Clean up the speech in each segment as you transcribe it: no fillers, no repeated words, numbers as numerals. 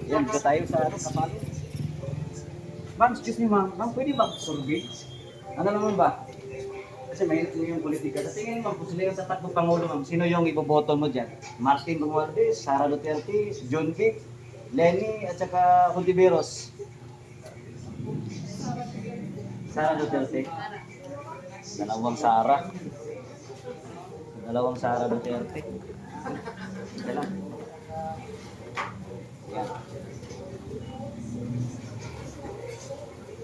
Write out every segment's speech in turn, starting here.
Yan, dito tayo sa kapalo. Ma'am, excuse me ma'am. Ma'am, pwede ba survey? Ano naman ba? Kasi may yung politika. Sa tingin mo, kung sila yung sa tatlong pangulo, ma'am, sino yung iboboto mo dyan? Martin Romualdez, Sara Duterte, John Vic, Lenny, at saka Hontiveros. Sara Duterte. Dalawang Sara. Dalawang Sara Duterte. Ito lang. Yan.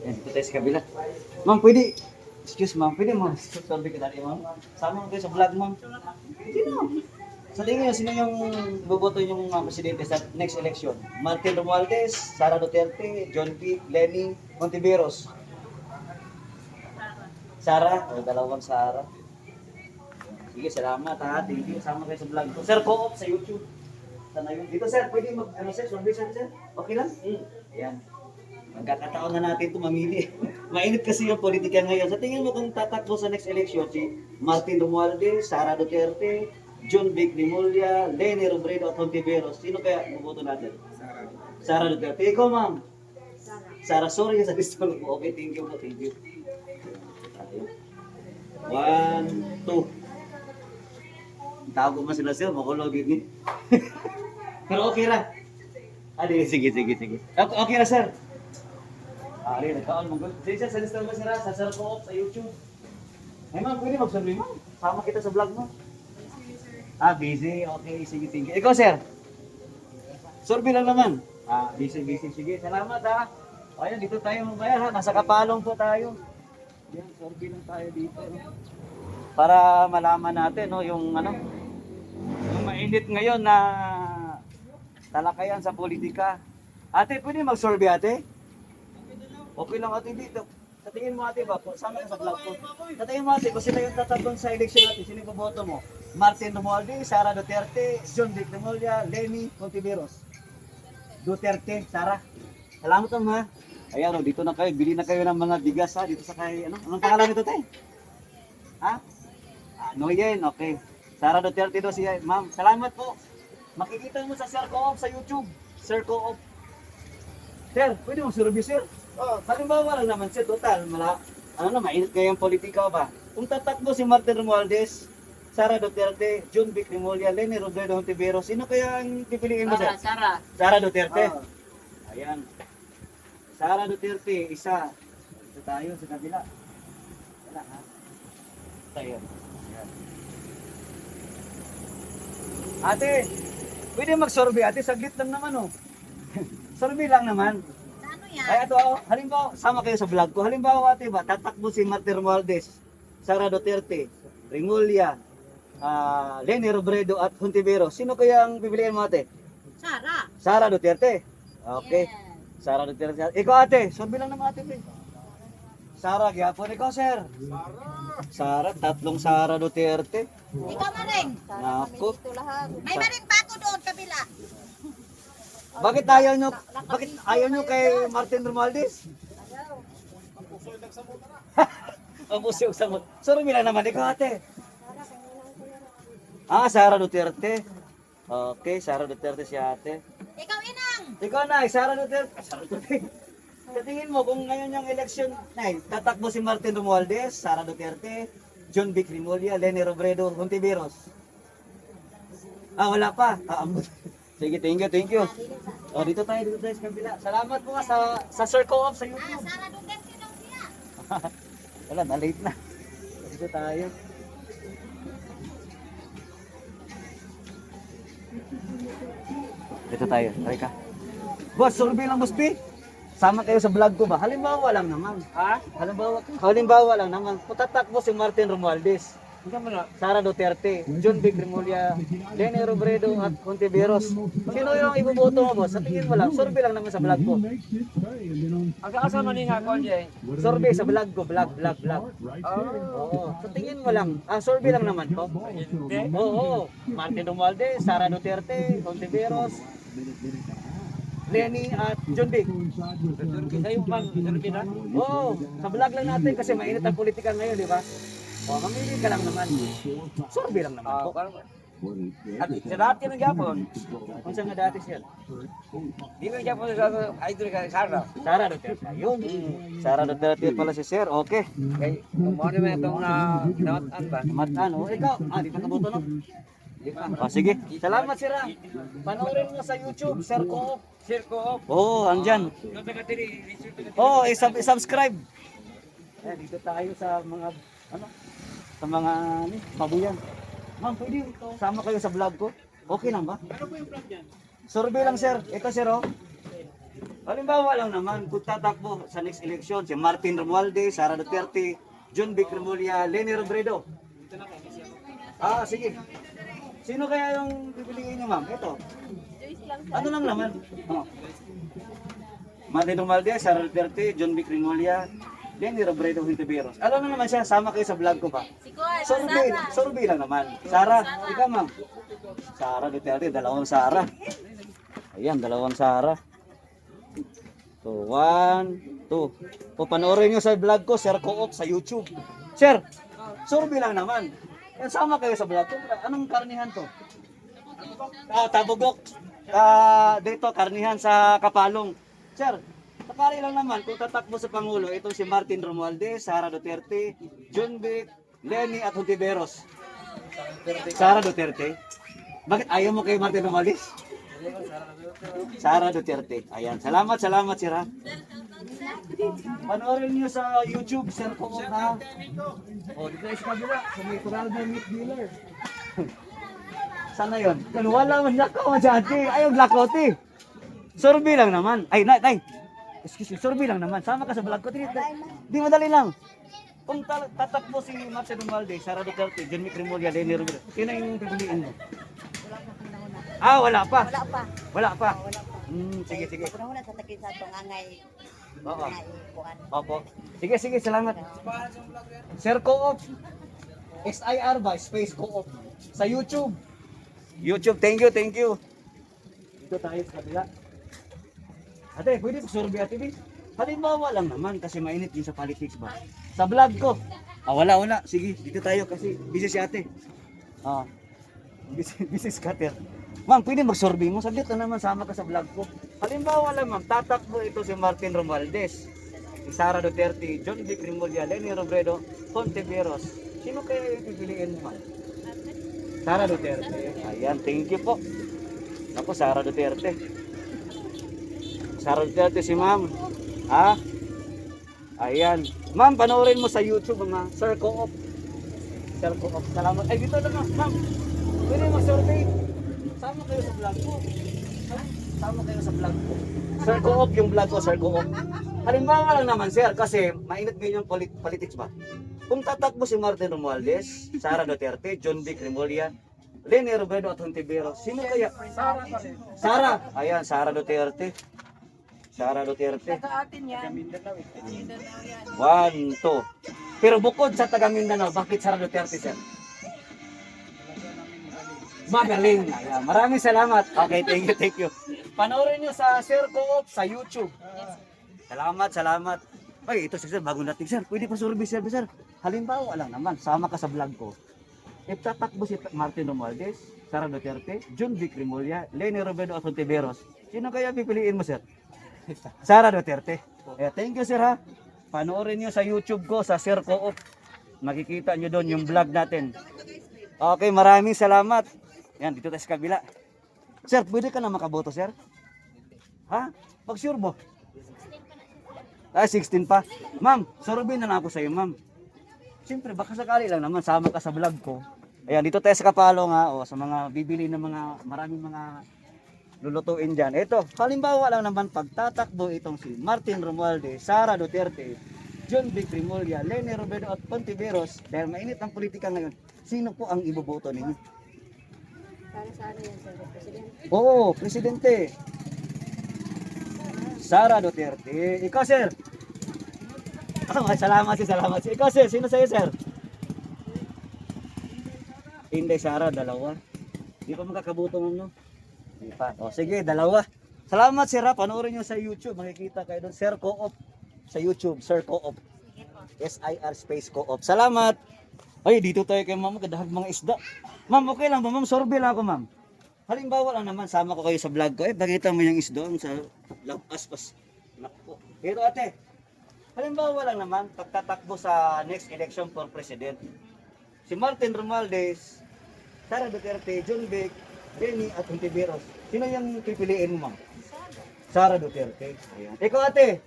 Yan, dito tayo sa kabila. Ma'am, pwede. Excuse ma'am, pwede mo. Sorry ka dali ma'am. Sama mo kayo sa vlog ma'am. Sino? Sa tingin nyo, sino yung boboto yung presidente sa next election? Martin Romualdez, Sara Duterte, John Vic, Lenny, Hontiveros. Sara? O, dalawang Sara. Sige, salamat ha. Thank you. Sama kayo sa vlog ko. Sir, co-op sa YouTube. Sana yun. Dito sir, pwede mag, ano sir, survey sir? Okay lang? Ayan. Magkakataon na natin ito mamili. Mainit kasi yung politika ngayon. Sa tingin mo kung tatakbo sa next election, si Martin Romualdez, Sara Duterte, John Vic Rimulya, Lenny Robredo at Hontiveros, sino kaya buboto natin? Sara Duterte. Ikaw ma'am? Sara, sorry sa gusto mo. Okay, thank you po, thank you. Tayo. 1, 2. Tago mo sila sir, makulog yun. Pero okay lang. Sige. Okay na sir. Ari, nagkaon mong good. Sige sir, sa mo sila, sa Sir Co-op, sa YouTube. Eh ma'am, pwede mag-survey mo. Sama kita sa vlog mo. Busy. Okay, sige. Ikaw sir? Survey lang naman. Busy. Sige, salamat ha. Ayan, dito tayo mamaya ha. Nasa Kapalong po tayo. Yan, survey lang tayo dito. Para malaman natin, no, yung mainit ngayon na talakayan sa politika. Ate, pwede mag-survey ate? Okay lang ate dito. Sa tingin mo ate ba, sama ka sa vlog ko. Sa tingin mo ate, kung sila yung tatabang sa election natin, sino yung boboto mo? Martin Romualdez, Sara Duterte, John Vic Rimulya, Lenny Hontiveros. Duterte, Sara. Salamat ha. Ayan o, dito na kayo. Bili na kayo ng mga bigas ha. Dito sa kayo, anong pangalan nito tayo? Ha? Noyen, okay. Sara Duterte daw siya. Ma'am, salamat po. Makikita mo sa Sir Co-op sa YouTube. Sir Co-op. Sir, pwede mo survey sir? Halimbawa lang naman sir, total. Mainit kayang politika ba? Kung tatakbo si Martin Romualdez, Sara Duterte, John Vic Rimulya, Lenny Robredo Hontiveros, sino kaya ang pipiliin mo sir? Sara Duterte. Ayan. Sara Duterte, isa. Ito tayo sa kabila. Wala ha? Tayo. Ayan. Ate, pwede mag-survey ate, saglit lang naman oh. Survey lang naman. Ano yan? Ay ito halimbawa, sama kayo sa vlog ko. Halimbawa ate ba, tatakbo si Martin Romualdez, Sara Duterte, Rimulya, Lenny Robredo at Hontiveros. Sino kaya ang pipiliin mo ate? Sara Duterte. Okay. Yes. Sara Duterte. Ikaw ate, survey lang naman ate. Sara, gyapon. Ikaw sir? Sara, tatlong Sara Duterte. Ikaw maring. Naku. May maring pa ako doon, kabila. Bakit ayaw nyo kay Martin Romualdez? Ang puso yung samot. Survey lang naman. Ikaw ate. Sara Duterte. Okay, Sara Duterte si ate. Ikaw inang. Ikaw na, Sara Duterte. Sara Duterte. Sa tingin mo, kung ngayon yung election, tatakbo si Martin Romualdez, Sara Duterte, John Vic Rimulya, Lenny Robredo, Hontiveros. Wala pa. Sige, thank you. Dito tayo sa kabila. Salamat po nga sa Sir Co-op sa YouTube. Sara Duterte daw siya. Wala, na-late na. Dito tayo. Dito tayo, try ka. Boss, survey lang boss P. Sama kayo sa vlog ko ba? Halimbawa lang naman. Halimbawa lang naman. Kung tatakbo si Martin Romualdez, Sara Duterte, John Vic Rimulya, Lenny Robredo at Hontiveros. Sino yung iboboto mo boss? Sa tingin mo lang, survey lang naman sa vlog ko. Ang kakasama ni nga ko dyan. Survey sa vlog ko, vlog. Oo, sa tingin mo lang. Survey lang naman to. Oo, Martin Romualdez, Sara Duterte, Hontiveros, Lenny at John Vic. Kayo pang survey na? Oo, sa vlog lang natin kasi mainit ang politika ngayon, di ba? O, mamili ka lang naman. Survey lang naman po. At sa dati ng Japon, Kung saan nga dati sir? di ba Japon sa idol ka Sara? Sara Duterte. Ayun. Sara Duterte pala si sir. Okay. Kay kumuha naman itong ginawataan ba? Matan, o ikaw. Di pa kabuto no? Di ba? O, sige. Salamat sir ha. Panoorin mo sa YouTube, Sir Coop. Circo of. Oo, andyan. Nung taga-tiri, Oo, subscribe. Eh, dito tayo sa mga, sa mga, pabuyan. Ma'am, pwede sama kayo sa vlog ko? Okay lang ba? Ano po yung vlog niyan? Survey lang sir. Ito sir oh. Halimbawa lang naman, kung tatakbo sa next election, si Martin Romualdez, Sara Duterte, John Vic Remulla, Leni Robredo. Ah, sige. Sino kaya yung pipiliin niyo ma'am? Ito. Ano lang naman? Oh. Martin Romualdez, Sara Duterte, John Vic Remulla, Leni Robredo, Hintiberos. Alam mo naman siya, sama kayo sa vlog ko ba? Survey lang naman. Sara, ikaw ma'am. Sara Duterte, dalawang Sara. Ayan, dalawang Sara. So, 1, 2. O, panoorin nyo sa vlog ko, Sir Coop, sa YouTube. Sir, survey lang naman. Yan, sama kayo sa vlog ko. Anong karnihan to? Tabugok. Dito, karnihan sa Kapalong. Sir, sakali lang naman, kung tatakbo sa Pangulo, itong si Martin Romualdez, Sara Duterte, John Vic, Leni at Hontiveros. Sara Duterte. Bakit ayaw mo kay Martin Romualdez? Sara Duterte. Ayan. Salamat sir ha. Panoorin niyo sa YouTube, Sir Coop ha. O, dito sa kabila, sa may Coraldo Meat Dealer. Sana yun? Wala man lakaw dyan, ayaw lakaw ti. Survey lang naman. Ay, nay. Excuse me, survey lang naman. Sama ka sa vlog ko. Di madali lang. Kung tatakbo si Martin Romualdez, Sara Duterte, John Vic Remulla, Leni Robredo, sino yung pipiliin mo? Wala pa. Wala pa. Sige. Una sa takin sa itong angay. Oo. Kuan. Opo. Sige, salamat. Sir Coop. SIR ba? Space Coop. Sa YouTube. Thank you. Dito tayo sa kabila. Ate, pwede survey ate, Bi? Halimbawa lang naman kasi mainit din sa politics ba? Sa vlog ko. Wala. Sige, dito tayo kasi busy si ate. Busy scatter. Ma'am, pwede mag-survey mo. Saglit na naman, sama ka sa vlog ko. Halimbawa lang ma'am, tatakbo ito si Martin Romualdez, si Sara Duterte, John Vic Remulla, Leni Robredo, Hontiveros. Sino kaya yung pipiliin mo ma'am? Sara Duterte. Ayan, thank you po. Ako, Sara Duterte. Sara Duterte si ma'am. Ayan. Ma'am, panoorin mo sa YouTube, ma'am. Sir Coop. Salamat. Ay, dito na ma'am. Pwede mag-survey. Sama kayo sa vlog ko. Sir Coop, yung vlog ko, Sir Coop. Halimbawa lang naman, sir, kasi mainit ngayon yung politics ba? Kung tatakbo si Martin Romualdez, Sara Duterte, John Vic Remulla, Leni Robredo at Hontiveros, sino kaya? Sara. Ayan, Sara Duterte. Atin yan. 1, 2. Pero bukod sa taga Mindanao, bakit Sara Duterte, sir? Magaling. Ayan, maraming salamat. Okay, thank you. Panoorin nyo sa Sir Coop sa YouTube. Salamat. Ay, ito sir, bago natin sir. Pwede pa survey sir. Halimbawa lang naman, sama ka sa vlog ko. If tatakbo si Martin Romualdez, Sara Duterte, John Vic Remulla, Leni Robredo at Hontiveros, sino kaya pipiliin mo sir? Sara Duterte. Thank you sir ha. Panoorin nyo sa YouTube ko, sa Sir Coop. Makikita nyo doon yung vlog natin. Okay, maraming salamat. Yan, dito tayo sa kabila. Sir, pwede ka na makaboto, sir? Ha? Pag-sure mo? 16 pa. Ma'am, survey na ako sa iyo, ma'am. Siyempre, baka sakali lang naman, sama ka sa vlog ko. Ayan, dito tayo sa Kapalong nga, sa mga bibili ng mga, maraming mga lulutuin dyan. Ito, halimbawa lang naman, pagtatakbo itong si Martin Romualdez, Sara Duterte, John Vic Remulla, Leni Robredo at Hontiveros, dahil mainit ang politika ngayon, sino po ang iboboto ninyo? Para sa ano yan, sir? Presidente? Oo, presidente. Sara Duterte. Ikaw, sir. Salamat. Ikaw, sir. Sino sa'yo, sir? Hindi, Sara. Dalawa. Di pa makakabuto mo, no? Di pa. Sige, dalawa. Salamat, sir. Panoorin nyo sa YouTube. Makikita kayo doon. Sir Coop. Sa YouTube, Sir Coop. SIR Space Coop. Salamat. Ay, dito tayo kay ma'am, kadahag mga isda. Ma'am, okay lang ba ma'am? Sorbe lang ako ma'am. Halimbawa lang naman, sama ko kayo sa vlog ko. Pakita mo yung isda sa aspas. Nakpo. Pero ate, halimbawa lang naman, pagtatakbo sa next election for president. Si Martin Romualdez, Sara Duterte, John Vic, Benny at Ontiveros. Sino yung pipiliin mo ma'am? Sara Duterte. Ayan. Ikaw ate?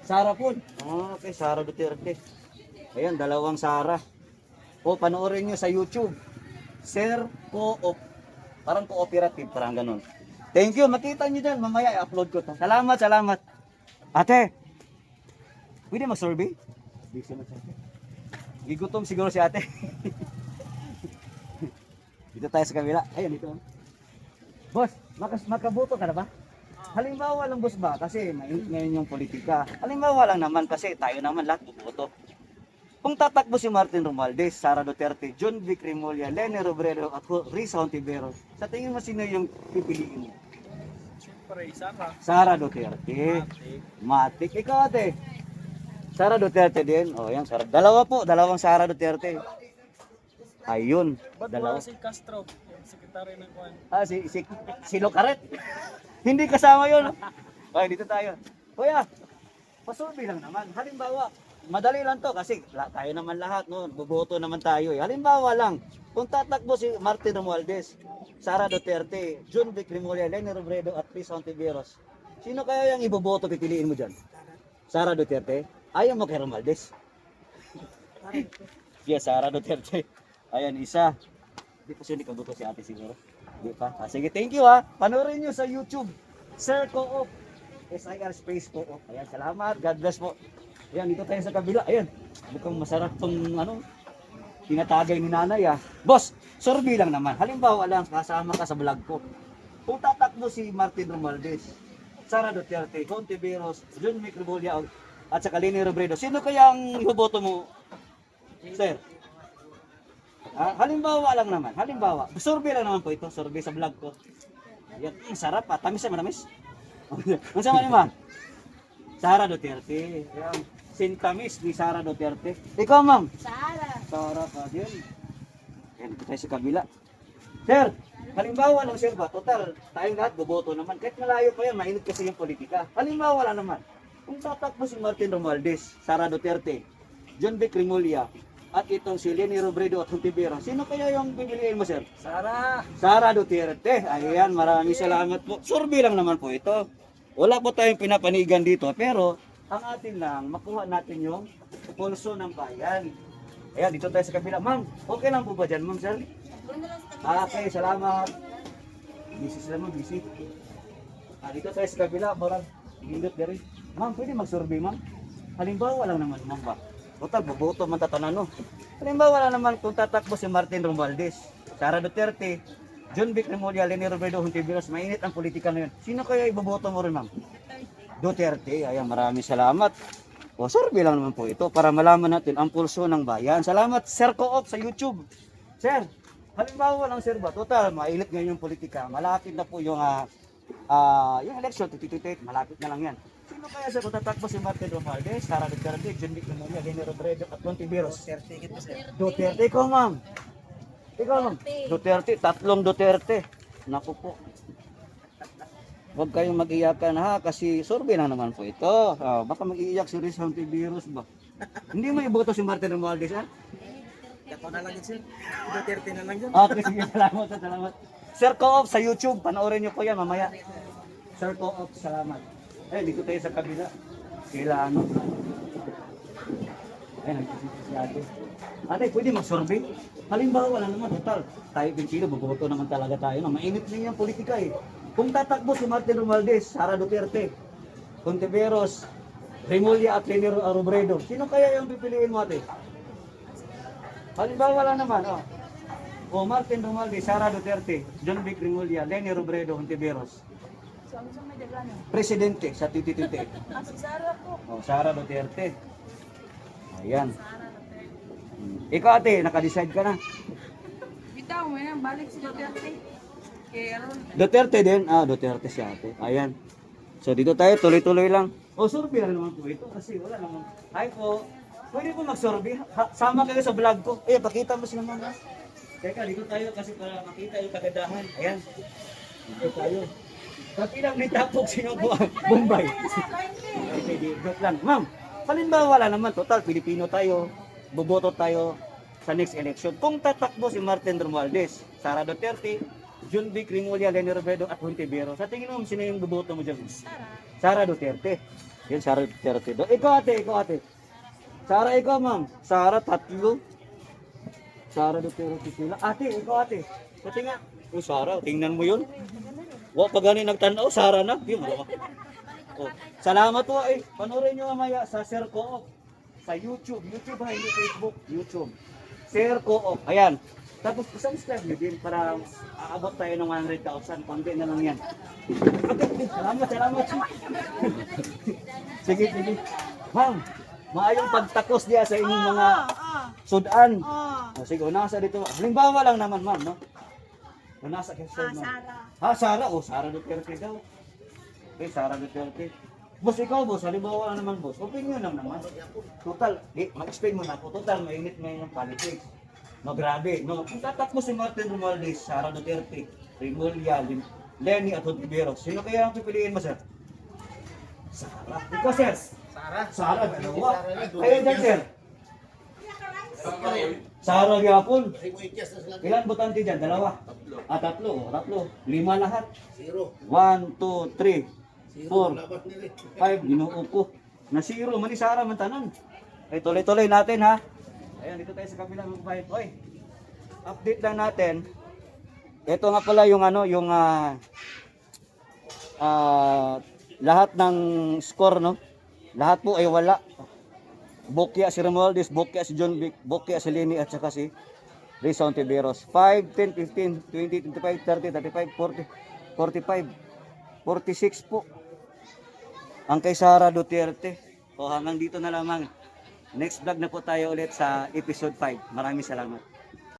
Sara po. Oh, okay, Sara Duterte. Ayan, dalawang Sara. O, panoorin nyo sa YouTube. Sir Co-op. Parang cooperative, parang ganun. Thank you, makita nyo dyan. Mamaya i-upload ko to. Salamat, salamat. Ate, pwede mag-survey? Busy mag-survey. Gigutom siguro si ate. Dito tayo sa kabila. Ayan, dito. Boss, makaboto ka na ba? Halimbawa lang boss ba, kasi mainit ngayon yung politika. Halimbawa lang naman kasi tayo naman lahat buboto. Kung tatakbo si Martin Romualdez, Sara Duterte, John Vic Remulla, Leni Robredo at Risa Ontiveros, sa tingin mo sino yung pipiliin mo? Siyempre, Sara. Sara Duterte. Matik. Ikaw ate? Sara Duterte din. O yan, Sara. Dalawa po, dalawang Sara Duterte. Ayun, dalawa. Si Castro, yung sekretary ng Kwan? Ah, si Locaret. Hindi kasama yun. Okay, dito tayo. Kuya, pasurvey lang naman. Halimbawa, madali lang to kasi tayo naman lahat, no? Boboto naman tayo. Eh. Halimbawa lang, kung tatakbo si Martin Romualdez, Sara Duterte, John Vic Remulla, Leni Robredo at Risa Ontiveros, sino kaya yung iboboto pipiliin mo dyan? Sara Duterte? Ayaw mo kay Romualdez? Yes, Sara Duterte. Ayan, isa. Hindi pa siya nikabuto si ate siguro. Hindi pa. Ah, sige, thank you ha. Panoorin nyo sa YouTube. Sir Co-op. SIR Space Co-op. Ayan, salamat. God bless po. Ayan, dito tayo sa kabila. Ayan. Mukhang masarap tong tinatagay ni nanay ah. Boss, survey lang naman. Halimbawa lang, kasama ka sa vlog ko. Kung tatakbo si Martin Romualdez, Sara Duterte, Ontiveros, John Vic Remulla, at saka Leni Robredo, sino kaya ang iboboto mo, sir? Ah, halimbawa lang naman, halimbawa. Survey lang naman po ito, survey sa vlog ko. Ayan, sarap pa, tamis na manamis. Ano sa manima? Sara Duterte. Ayan, sintamis ni Sara Duterte. Ikaw ma'am? Sara ka din. Ayan, tayo sa kabila. Sir, halimbawa lang sir ba, total, tayong lahat boboto naman. Kahit malayo pa yan, mainit kasi yung politika. Halimbawa lang naman, kung tatakbo si Martin Romualdez, Sara Duterte, John Vic Remulla, at itong si Leni Robredo at Ontiveros, sino kaya yung pipiliin mo sir? Sara. Sara Duterte. Ayan, maraming salamat po. Survey lang naman po ito. Wala po tayong pinapanigan dito, pero ang atin lang, makuha natin yung pulso ng bayan. Ayan, dito tayo sa kabila. Ma'am, okay lang po ba dyan, ma'am, sir? Okay, salamat. Busy sila, ma'am, busy. Dito tayo sa kabila, parang hindot na rin. Ma'am, pwede mag-survey, ma'am? Halimbawa lang naman, ma'am ba? Total, boboto man tatanan, no? Halimbawa lang naman kung tatakbo si Martin Romualdez, Sara Duterte, John Vic Remulla, Leni Robredo, Ontiveros, mainit ang politika na yun. Sino kaya iboboto mo rin, ma'am? Duterte. Ayan, maraming salamat. O, survey lang naman po ito para malaman natin ang pulso ng bayan. Salamat, Sir Co-op sa YouTube. Sir, halimbawa lang, sir ba? Total, mainit ngayon yung politika. Malapit na po yung election, tititit, malapit na lang yan. Sino kaya sa kung tatakbo si Martin Romualdez, Sara Duterte, John Vic Remulla, Leni Robredo at Ontiveros? Duterte. Ikaw, ma'am. Ikaw, ma'am. Duterte. Tatlong Duterte. Naku po. Huwag kayong mag-iyakan ha, kasi survey lang naman po ito. Baka mag-iiyak si Risa Ontiveros ba? Hindi mo iboto si Martin Romualdez ha? Ako na lang yun, sir. Duterte na lang yun. Okay, sige. Salamat, salamat. Sir Co-op sa YouTube. Panoorin niyo po yan mamaya. Sir Co-op, salamat. Eh, dito tayo sa kabila. Kailangan. Ay, nagkasita si ate. Ate, pwede mag-survey? Halimbawa lang naman, total. Tayo Pilipino, boboto naman talaga tayo. No? Mainit din yung politika eh. Kung tatakbo si Martin Romualdez, Sara Duterte, Ontiveros, Remulla at Leni Robredo, sino kaya yung pipiliin mo ate? Halimbawa lang naman, O Martin Romualdez, Sara Duterte, John Vic Remulla, Leni Robredo, Ontiveros. Presidente sa titititi. Si Sara po. O, Sara Duterte. Ayan. Ikaw ate, nakadecide ka na. Bitaw, may nang balik si Duterte. Kaya Duterte din. Duterte si ate. Ayan. So dito tayo, tuloy-tuloy lang. O, survey lang naman po ito kasi wala naman. Hi po. Pwede po mag-survey. Sama kayo sa vlog ko. Eh, pakita mo sila mga. Teka, dito tayo kasi para makita yung kagandahan. Ayan. Dito tayo. Pag ilang nitapok sinubuan, Bombay. Okay, joke lang. Ma'am, halimbawa wala naman. Total, Pilipino tayo. Boboto tayo sa next election. Kung tatakbo si Martin Romualdez, Sara Duterte, John B. Crimolia, Leni Robredo at Hontiveros. Sa tingin mo, sino yung boboto mo dyan? Sara Duterte. Yan, Sara Duterte. Ikaw ate. Sara, ikaw ma'am. Sara, tatlo. Sara Duterte sila. Ate. Sa tingin. Oh, Sara, tingnan mo yun. Wa pa gani nagtanaw, Sara na. Di mo ba? Oh, salamat po eh. Panoorin nyo mamaya sa Sir Co-op. Sa YouTube. YouTube ha, hindi Facebook. YouTube. Sir Co-op. Ayan. Tapos subscribe nyo din para aabot tayo ng 100,000. Konti na lang yan. Okay, salamat. Sige. Ma'am, maayong pagtakos diya sa inyong mga sudan. Oh, sige, nasa dito. Halimbawa lang naman, ma'am, no? Nasa kayo, Sara. Sara. Oh, Sara Duterte daw. Okay, Sara Duterte. Boss, ikaw, boss. Halimbawa naman, boss. Opinion lang naman. Total, mag-explain mo na ako. Total, mainit ngayon yung politics. No, grabe. No, kung tatakbo si Martin Romualdez, Sara Duterte, Remulla, Leni at Hontiveros, sino kaya ang pipiliin mo, sir? Sara. Ikaw, sir? Sara. Dalawa. Kayo dyan, sir? Sara Yapon. Ilan botante dyan? Dalawa? Tatlo. 5 lahat. 1, 2, 3, 4, 5. Ginuo ko. Na 0. Mani Sara man tanan. Ay, tuloy-tuloy natin ha. Ayan, dito tayo sa kabilang mga 5. Oy, update lang natin. Ito nga pala yung lahat ng score, no? Lahat po ay wala. Bokya si Romualdez, Bokya si John Vic, Bokya si Leni at saka si Risa Hontiveros. 5, 10, 15, 20, 25, 30, 35, 40, 45, 46 po. Ang kay Sara Duterte. O hanggang dito na lamang. Next vlog na po tayo ulit sa episode 5. Maraming salamat.